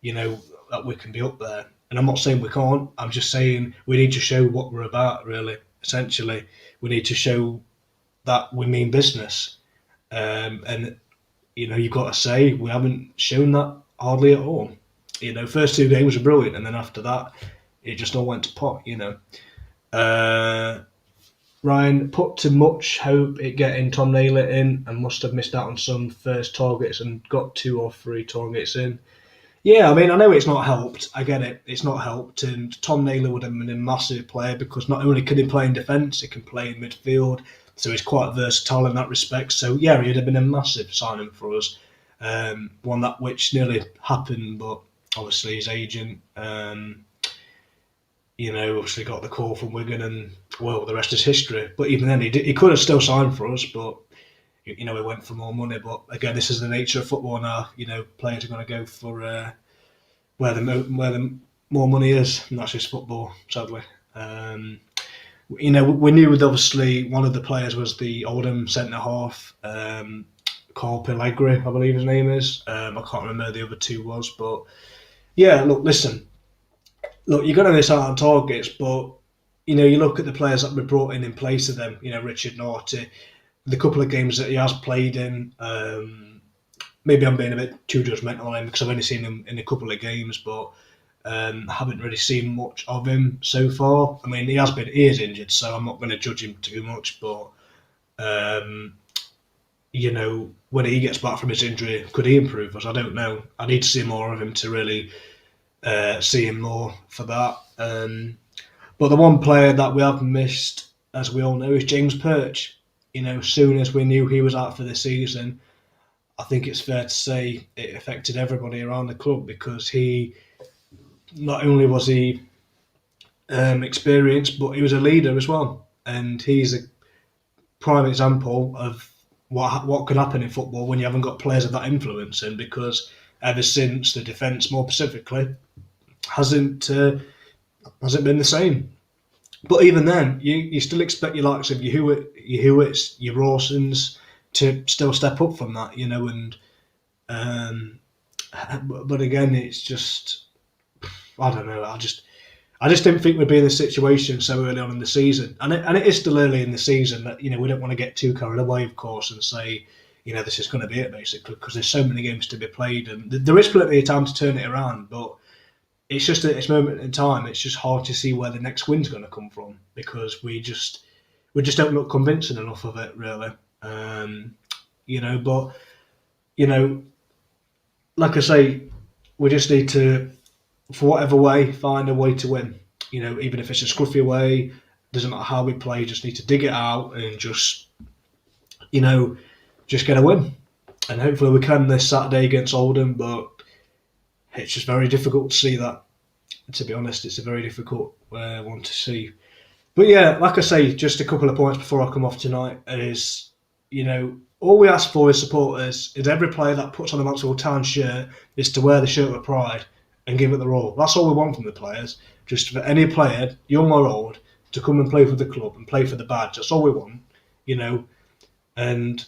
that we can be up there. And I'm not saying we can't. I'm just saying we need to show what we're about, really. Essentially, we need to show that we mean business. And you've got to say we haven't shown that hardly at all. First 2 games were brilliant, and then after that, it just all went to pot. Ryan, put too much hope at getting Tom Naylor in, and must have missed out on some first targets and got 2 or 3 targets in. Yeah, I mean, I know it's not helped. I get it. It's not helped. And Tom Naylor would have been a massive player, because not only can he play in defence, he can play in midfield. So he's quite versatile in that respect. So yeah, he'd have been a massive signing for us. One that which nearly happened, but obviously his agent, obviously got the call from Wigan, and well, the rest is history. But even then, he could have still signed for us, but he went for more money. But again, this is the nature of football now. Players are going to go for where the more money is, and that's just football, sadly. We knew with, obviously, one of the players was the Oldham centre half, Carl Pellegrini, I believe his name is. I can't remember who the other 2 was, but yeah, listen, you're going to miss out on targets, but you look at the players that we brought in place of them. Richard Naughty, the couple of games that he has played in. Maybe I'm being a bit too judgmental on him because I've only seen him in a couple of games, but I haven't really seen much of him so far. I mean, he is injured, so I'm not going to judge him too much. But when he gets back from his injury, could he improve us? I don't know. I need to see more of him to really see him more for that. But the one player that we have missed, as we all know, is James Perch. As soon as we knew he was out for the season, I think it's fair to say it affected everybody around the club, because he not only was he experience, but he was a leader as well, and he's a prime example of what can happen in football when you haven't got players of that influence. And because ever since, the defence, more specifically, hasn't been the same. But even then, you still expect your likes of your Hewitts, your Rawsons to still step up from that, and um, but again, it's just I don't know. I just didn't think we'd be in this situation so early on in the season, and it is still early in the season. That we don't want to get too carried away, of course, and say this is going to be it basically, because there's so many games to be played, and there is plenty of time to turn it around. But it's just at this moment in time, it's just hard to see where the next win's going to come from, because we just don't look convincing enough of it, really. But like I say, we just need to, for whatever way, find a way to win. Even if it's a scruffy way, doesn't matter how we play, just need to dig it out and just get a win. And hopefully we can this Saturday against Oldham, but it's just very difficult to see that. To be honest, it's a very difficult one to see. But yeah, like I say, just a couple of points before I come off tonight is, all we ask for as supporters is every player that puts on a Maxwell Town shirt is to wear the shirt with pride and give it the all. That's all we want from the players. Just for any player, young or old, to come and play for the club and play for the badge. That's all we want, And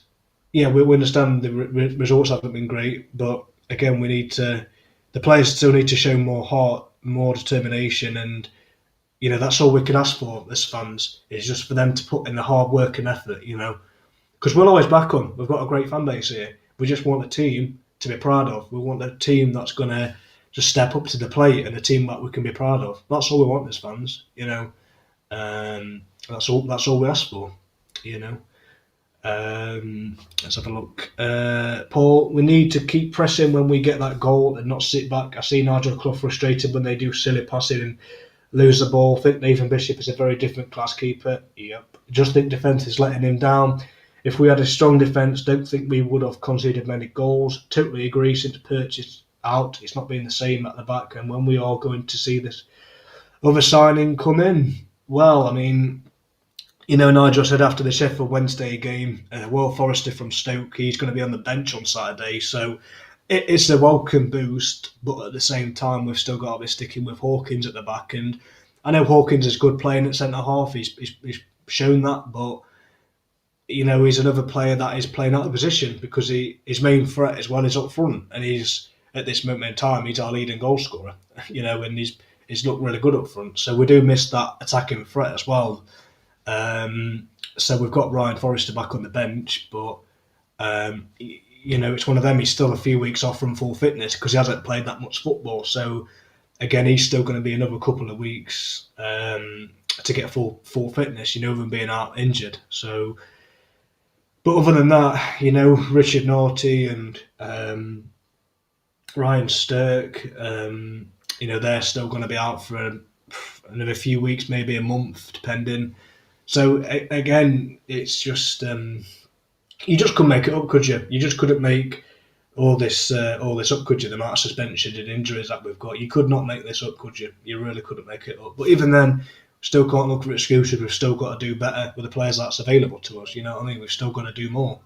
yeah, we understand the results haven't been great, but again, the players still need to show more heart, more determination, and that's all we can ask for as fans, is just for them to put in the hard work and effort, because we'll always back them. We've got a great fan base here. We just want the team to be proud of. We want a team that's going to just step up to the plate, and a team that we can be proud of. That's all we want as fans, That's all we ask for, Let's have a look. Paul, we need to keep pressing when we get that goal and not sit back. I see Nigel Clough frustrated when they do silly passing and lose the ball. I think Nathan Bishop is a very different class keeper. Yep. Just think defence is letting him down. If we had a strong defence, don't think we would have conceded many goals. Totally agree. Since purchase out, it's not been the same at the back. And when we are going to see this other signing come in? Well, I mean, Nigel said after the Sheffield Wednesday game, Will Forrester from Stoke, he's going to be on the bench on Saturday. So it's a welcome boost, but at the same time, we've still got to be sticking with Hawkins at the back. And I know Hawkins is good playing at centre half. He's shown that, but he's another player that is playing out of position, because his main threat as well is up front, and he's at this moment in time he's our leading goal scorer. And he's looked really good up front. So we do miss that attacking threat as well. So we've got Ryan Forrester back on the bench, but it's one of them. He's still a few weeks off from full fitness because he hasn't played that much football. So again, he's still going to be another couple of weeks to get full fitness. Than being out injured. So, but other than that, Richard Naughty and Ryan Stirk, they're still going to be out for another few weeks, maybe a month, depending. So again, it's just you just couldn't make it up, could you? You just couldn't make all this up, could you? The amount of suspensions and injuries that we've got, you could not make this up, could you? You really couldn't make it up. But even then, still can't look for excuses. We've still got to do better with the players that's available to us. You know what I mean? We've still got to do more.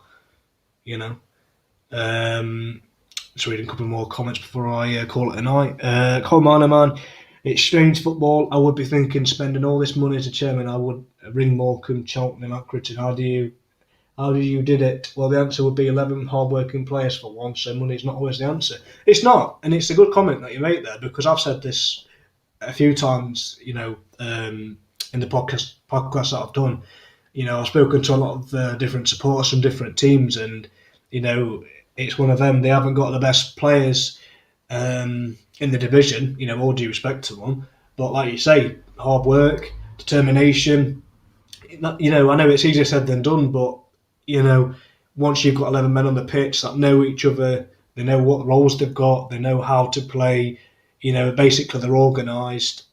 Just reading a couple more comments before I call it a night. Colin man. It's strange football. I would be thinking, spending all this money as a chairman, I would ring Morecambe, Cheltenham, Accrington. How do you did it? Well, the answer would be 11 hard-working players for one, so money's not always the answer. It's not, and it's a good comment that you make there, because I've said this a few times, in the podcast that I've done. I've spoken to a lot of different supporters from different teams, and, it's one of them. They haven't got the best players in the division, all due respect to them. But like you say, hard work, determination. I know it's easier said than done, but once you've got 11 men on the pitch that know each other, they know what roles they've got, they know how to play. Basically they're organised.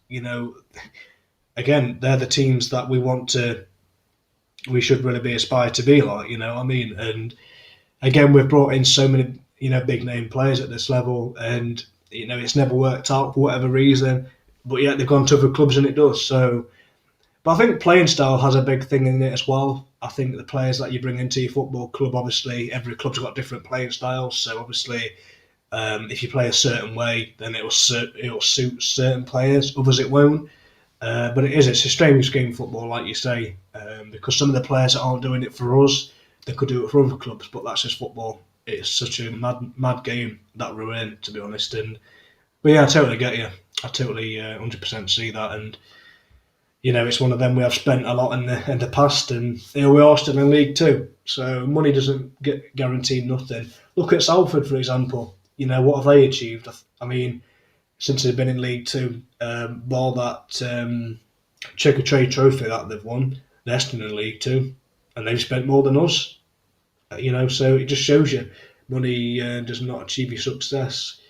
Again, they're the teams that we should really be aspired to be like. And again, we've brought in so many big name players at this level, and it's never worked out for whatever reason. but yet they've gone to other clubs and it does. So, but I think playing style has a big thing in it as well. I think the players that you bring into your football club, obviously, every club's got different playing styles. So obviously, if you play a certain way, then it'll suit certain players. Others it won't. But it's a strange game football, like you say, because some of the players that aren't doing it for us, they could do it for other clubs. But that's just football. It's such a mad game that we're in, to be honest. But yeah, I totally get you. I totally 100% see that, and it's one of them we have spent a lot in the past, and here we are still in League Two. So money doesn't guarantee nothing. Look at Salford, for example. What have they achieved? I mean, since they've been in League Two, all that Checker Trade Trophy that they've won, they're still in League Two, and they've spent more than us. So it just shows you money does not achieve your success.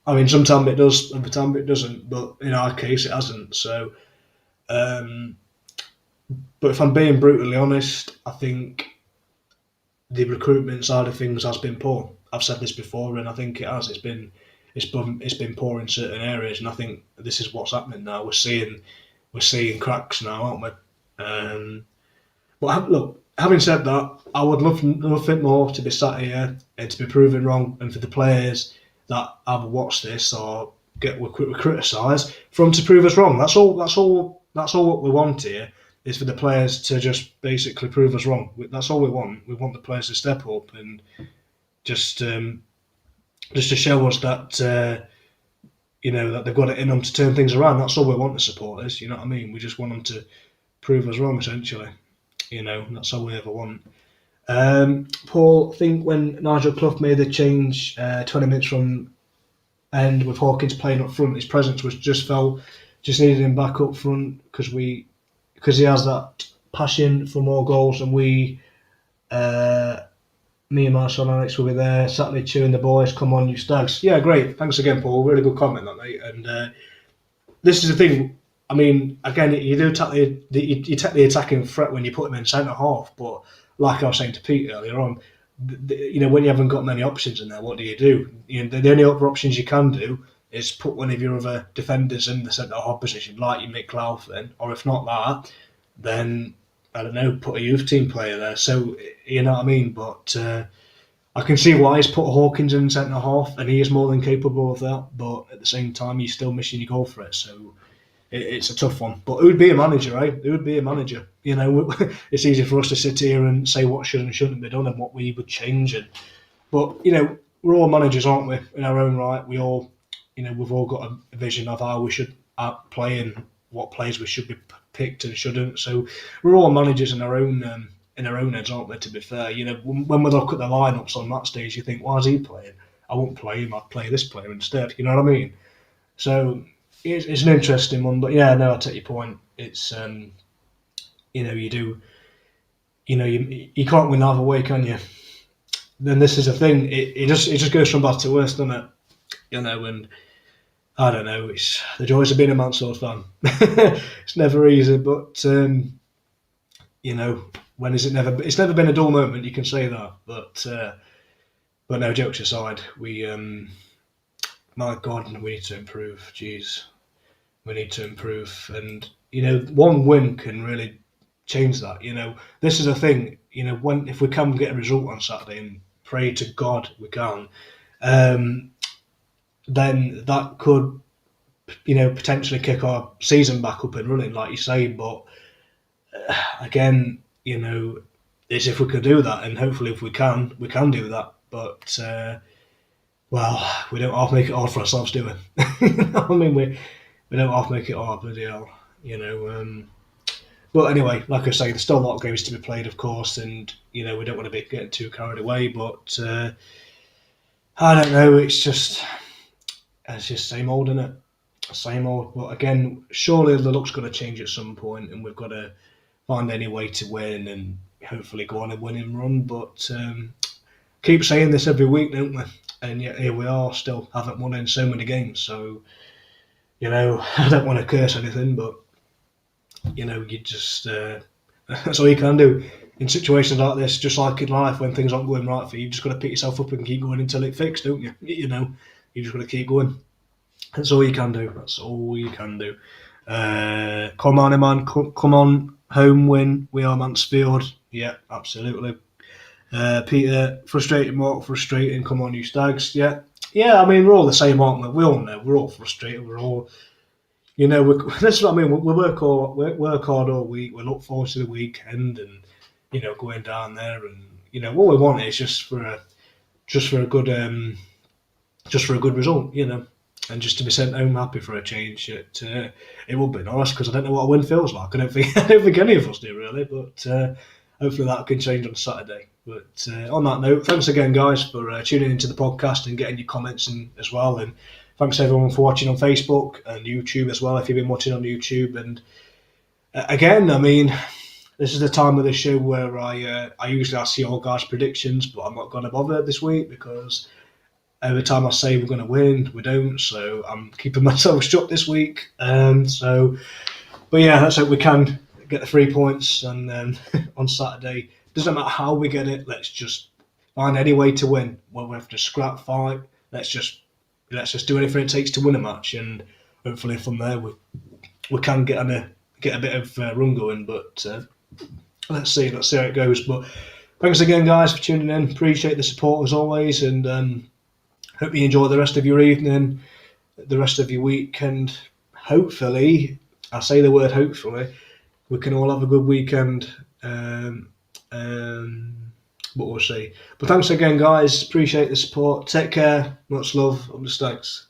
I mean, sometimes it does, other time it doesn't, but in our case, it hasn't. So, but if I'm being brutally honest, I think the recruitment side of things has been poor. I've said this before, and I think it has. It's been poor in certain areas, and I think this is what's happening now. We're seeing cracks now, aren't we? But look, having said that, I would love nothing more to be sat here and to be proven wrong, and for the players that have watched this or we criticise from to prove us wrong. That's all what we want here is for the players to just basically prove us wrong. That's all we want. We want the players to step up and just to show us that that they've got it in them to turn things around. That's all we want, the supporters. You know what I mean? We just want them to prove us wrong, essentially. That's all we ever want. Paul, I think when Nigel Clough made the change 20 minutes from end with Hawkins playing up front, his presence just needed him back up front because he has that passion for more goals, and me and Marcel and Alex will be there Saturday cheering the boys. Come on, you Stags! Yeah, great. Thanks again, Paul. Really good comment, that mate. And this is the thing. I mean, again, you do take the attacking threat when you put him in centre half, but like I was saying to Pete earlier on, when you haven't got many options in there, what do? The only other options you can do is put one of your other defenders in the centre half position, like you Mick Laughlin, or if not that, then I don't know, put a youth team player there. So you know what I mean. But I can see why he's put Hawkins in centre half, and he is more than capable of that. But at the same time, he's still missing your goal threat. So it's a tough one. But who would be a manager, right? Who would be a manager? It's easy for us to sit here and say what should and shouldn't be done and what we would change. But we're all managers, aren't we? In our own right, we all, we've all got a vision of how we should play and what players we should be picked and shouldn't. So we're all managers in our own heads, aren't we? To be fair, when we look at the lineups on that stage, you think, why is he playing? I won't play him. I'd play this player instead. You know what I mean? So it's an interesting one, but yeah, no, I take your point. It's you do, you can't win either way, can you? Then this is a thing. It just goes from bad to worse, doesn't it? And I don't know. It's the joys of being a Mansfield fan. It's never easy, but when is it never? It's never been a dull moment. You can say that, but no, jokes aside, my God, we need to improve. Jeez, we need to improve, and one win can really change that. This is a thing. If we can get a result on Saturday, and pray to God we can, then that could, potentially kick our season back up and running, like you say. But again, it's if we could do that, and hopefully if we can do that. But well, we don't half make it hard for ourselves, do we? I mean, we don't half make it hard, bloody hell. But anyway, like I say, there's still a lot of games to be played, of course, and we don't want to be getting too carried away. But I don't know. It's just same old, isn't it? Same old. But again, surely the look's going to change at some point, and we've got to find any way to win and hopefully go on a winning run. But keep saying this every week, don't we? And yet here we are, still haven't won in so many games. So I don't want to curse anything, but you just that's all you can do in situations like this. Just like in life, when things aren't going right for you, you've just got to pick yourself up and keep going until it's fixed, don't you? You just got to keep going. That's all you can do. That's all you can do. Come on, man. Come on. Home win. We are Mansfield. Yeah, absolutely. Peter, frustrating, Mark, frustrating. Come on, you Stags. Yeah. Yeah, I mean, we're all the same, aren't we? We all know. We're all frustrated. We're all, this is what I mean. We work hard all week. We look forward to the weekend and, going down there. And, what we want is just for a good, just for a good result, and just to be sent home happy for a change. It would be nice because I don't know what a win feels like. I don't think any of us do really, but hopefully that can change on Saturday. But on that note, thanks again, guys, for tuning into the podcast and getting your comments in as well. And thanks everyone for watching on Facebook and YouTube as well. If you've been watching on YouTube, and again, I mean, this is the time of the show where I usually ask your guys' predictions, but I'm not going to bother this week because every time I say we're going to win, we don't. So I'm keeping myself shut this week. But yeah, let's hope we can get the 3 points, and then on Saturday, doesn't matter how we get it. Let's just find any way to win. Whether we have to scrap fight, let's just do anything it takes to win a match, and hopefully from there we can get a bit of run going. But let's see how it goes. But thanks again, guys, for tuning in. Appreciate the support as always, and hope you enjoy the rest of your evening, the rest of your week, and hopefully, I say the word hopefully, we can all have a good weekend. But we'll see. But thanks again, guys. Appreciate the support. Take care. Much love. I'm the Stags.